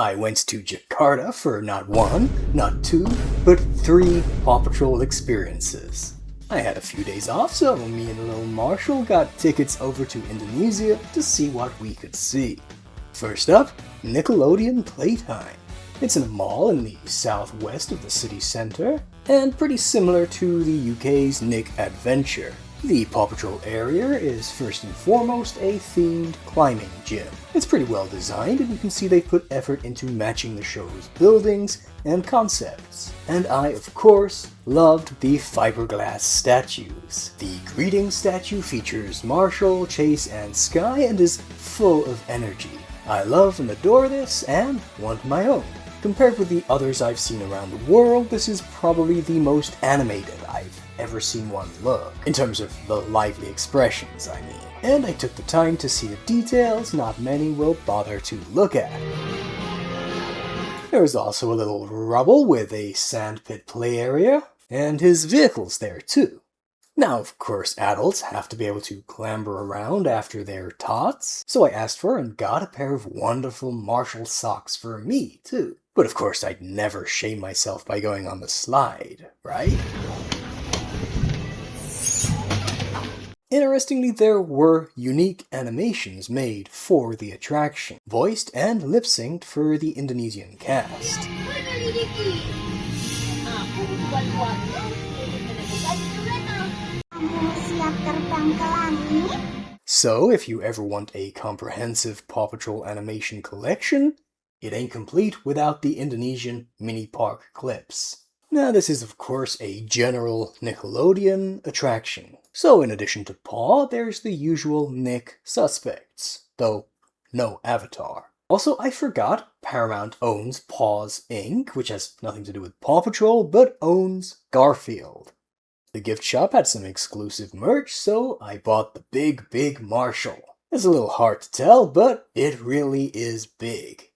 I went to Jakarta for not one, not two, but 3 Paw Patrol experiences. I had a few days off, so me and little Marshall got tickets over to Indonesia to see what we could see. First up, Nickelodeon Playtime. It's in a mall in the southwest of the city centre, and pretty similar to the UK's Nick Adventure. The Paw Patrol area is first and foremost a themed climbing gym. It's pretty well designed, and you can see they put effort into matching the show's buildings and concepts. And I, of course, loved the fiberglass statues. The greeting statue features Marshall, Chase, and Sky and is full of energy. I love and adore this and want my own. Compared with the others I've seen around the world, this is probably the most animated I've ever seen one look, in terms of the lively expressions, I mean. And I took the time to see the details not many will bother to look at. There was also a little rubble with a sandpit play area, and his vehicles there too. Now, of course, adults have to be able to clamber around after their tots, so I asked for and got a pair of wonderful Marshall socks for me too. But of course, I'd never shame myself by going on the slide, right? Interestingly, there were unique animations made for the attraction, voiced and lip-synced for the Indonesian cast. So, if you ever want a comprehensive Paw Patrol animation collection, it ain't complete without the Indonesian mini park clips. Now, this is of course a general Nickelodeon attraction. So in addition to Paw, there's the usual Nick suspects, though no Avatar. Also, I forgot, Paramount owns Paws Inc., which has nothing to do with Paw Patrol, but owns Garfield. The gift shop had some exclusive merch, so I bought the big Marshall. It's a little hard to tell, but it really is big.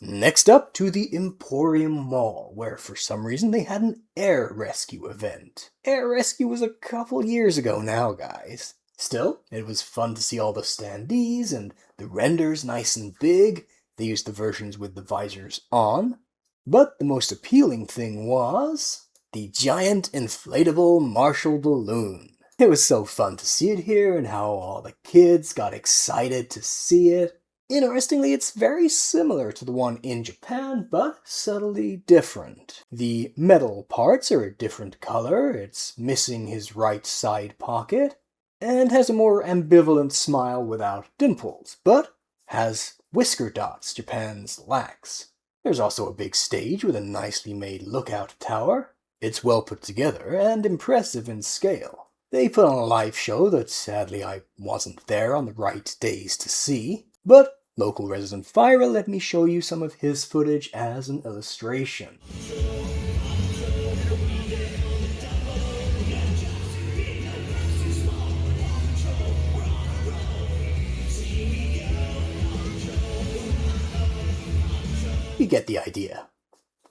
Next up to the Emporium Mall, where for some reason they had an air rescue event. Air rescue was a couple years ago now, guys. Still, it was fun to see all the standees and the renders nice and big. They used the versions with the visors on. But the most appealing thing was the giant inflatable Marshall balloon. It was so fun to see it here and how all the kids got excited to see it. Interestingly, it's very similar to the one in Japan, but subtly different. The metal parts are a different color, it's missing his right side pocket, and has a more ambivalent smile without dimples, but has whisker dots Japan's lacks. There's also a big stage with a nicely made lookout tower. It's well put together and impressive in scale. They put on a live show that sadly I wasn't there on the right days to see. But local resident Fyra let me show you some of his footage as an illustration. You get the idea.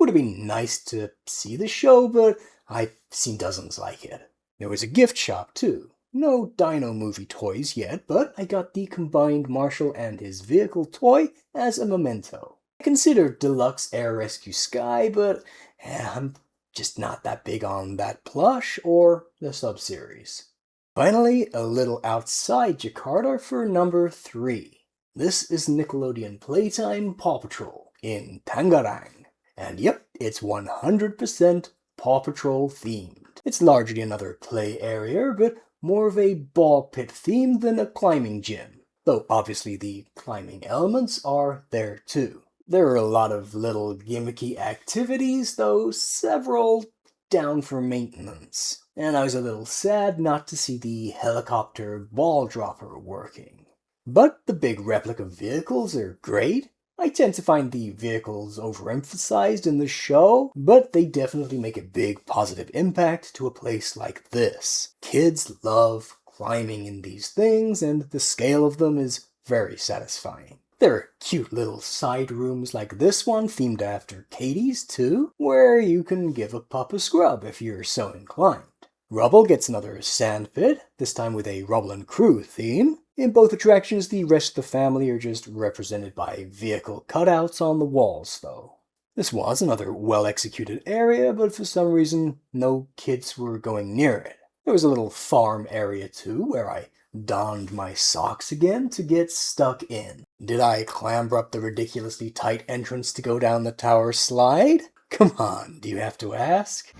Would have been nice to see the show, but I've seen dozens like it. There was a gift shop too. No Dino Movie toys yet, but I got the combined Marshall and his vehicle toy as a memento. I considered Deluxe Air Rescue Sky, but I'm just not that big on that plush or the sub-series. Finally, a little outside Jakarta for number 3. This is Nickelodeon Playtime Paw Patrol in Tangerang. And yep, it's 100% Paw Patrol themed. It's largely another play area, but more of a ball pit theme than a climbing gym, though obviously the climbing elements are there too. There are a lot of little gimmicky activities, though several down for maintenance, and I was a little sad not to see the helicopter ball dropper working. But the big replica vehicles are great. I tend to find the vehicles overemphasized in the show, but they definitely make a big positive impact to a place like this. Kids love climbing in these things, and the scale of them is very satisfying. There are cute little side rooms like this one, themed after Katie's too, where you can give a pup a scrub if you're so inclined. Rubble gets another sand pit, this time with a Rubble and Crew theme. In both attractions, the rest of the family are just represented by vehicle cutouts on the walls, though. This was another well-executed area, but for some reason, no kids were going near it. There was a little farm area too, where I donned my socks again to get stuck in. Did I clamber up the ridiculously tight entrance to go down the tower slide? Come on, do you have to ask?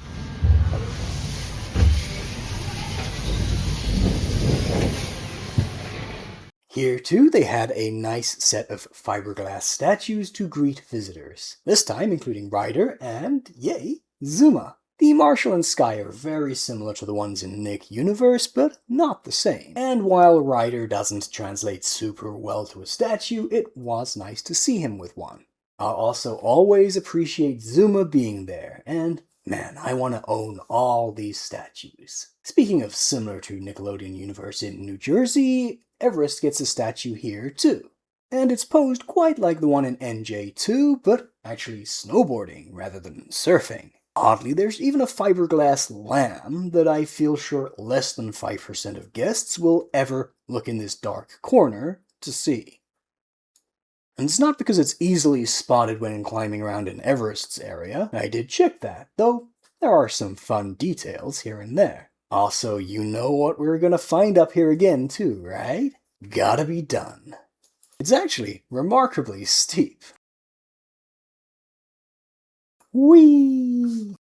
Here too, they had a nice set of fiberglass statues to greet visitors. This time including Ryder and, yay, Zuma. The Marshall and Sky are very similar to the ones in Nick Universe, but not the same. And while Ryder doesn't translate super well to a statue, it was nice to see him with one. I'll also always appreciate Zuma being there, and man, I want to own all these statues. Speaking of similar to Nickelodeon Universe in New Jersey, Everest gets a statue here too. And it's posed quite like the one in NJ2, but actually snowboarding rather than surfing. Oddly, there's even a fiberglass lamb that I feel sure less than 5% of guests will ever look in this dark corner to see. And it's not because it's easily spotted when climbing around in Everest's area. I did check that, though there are some fun details here and there. Also, you know what we're gonna find up here again too, right? Gotta be done. It's actually remarkably steep. Whee!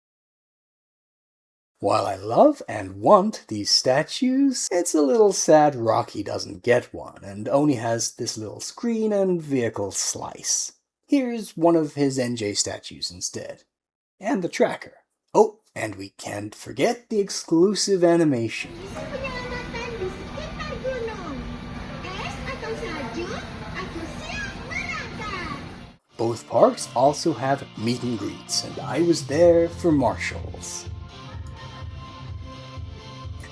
While I love and want these statues, it's a little sad Rocky doesn't get one and only has this little screen and vehicle slice. Here's one of his NJ statues instead. And the tracker. Oh, and we can't forget the exclusive animation. Both parks also have meet and greets, and I was there for Marshall's.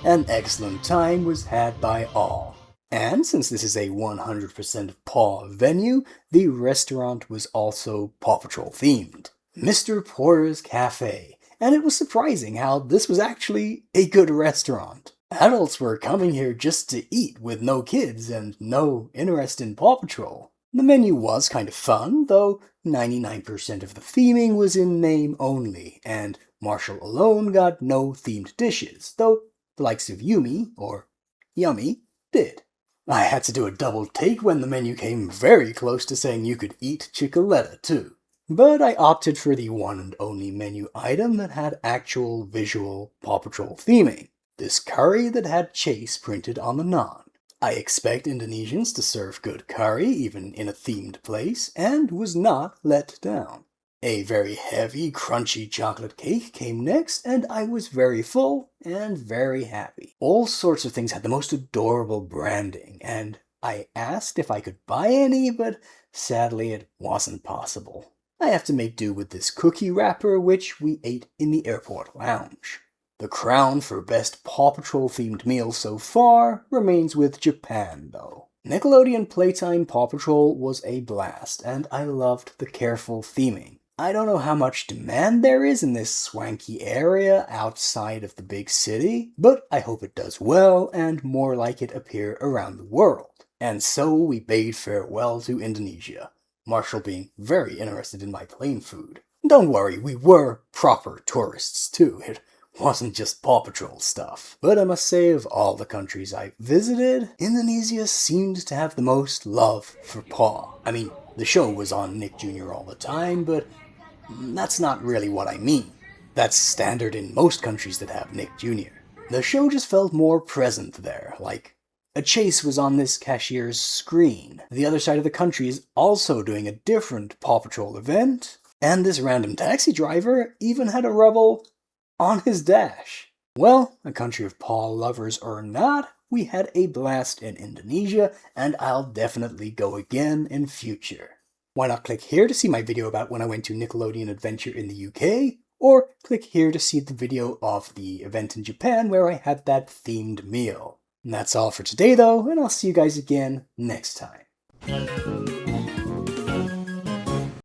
An excellent time was had by all. And since this is a 100% Paw venue, the restaurant was also Paw Patrol themed. Mr. Porter's Cafe. And it was surprising how this was actually a good restaurant. Adults were coming here just to eat with no kids and no interest in Paw Patrol. The menu was kind of fun, though 99% of the theming was in name only, and Marshall alone got no themed dishes, though the likes of Yumi, or Yummy, did. I had to do a double take when the menu came very close to saying you could eat Chickaletta too. But I opted for the one and only menu item that had actual visual Paw Patrol theming. This curry that had Chase printed on the naan. I expect Indonesians to serve good curry even in a themed place, and was not let down. A very heavy, crunchy chocolate cake came next, and I was very full and very happy. All sorts of things had the most adorable branding, and I asked if I could buy any, but sadly it wasn't possible. I have to make do with this cookie wrapper, which we ate in the airport lounge. The crown for best Paw Patrol themed meal so far remains with Japan, though. Nickelodeon Playtime Paw Patrol was a blast, and I loved the careful theming. I don't know how much demand there is in this swanky area outside of the big city, but I hope it does well and more like it appear around the world. And so we bade farewell to Indonesia, Marshall being very interested in my plain food. Don't worry, we were proper tourists too. It wasn't just Paw Patrol stuff. But I must say, of all the countries I've visited, Indonesia seemed to have the most love for Paw. I mean, the show was on Nick Jr. all the time, but that's not really what I mean. That's standard in most countries that have Nick Jr. The show just felt more present there, like a Chase was on this cashier's screen. The other side of the country is also doing a different Paw Patrol event, and this random taxi driver even had a Rubble on his dash. Well, a country of Paw lovers or not, we had a blast in Indonesia, and I'll definitely go again in future. Why not click here to see my video about when I went to Nickelodeon Adventure in the UK, or click here to see the video of the event in Japan where I had that themed meal. And that's all for today though, and I'll see you guys again next time.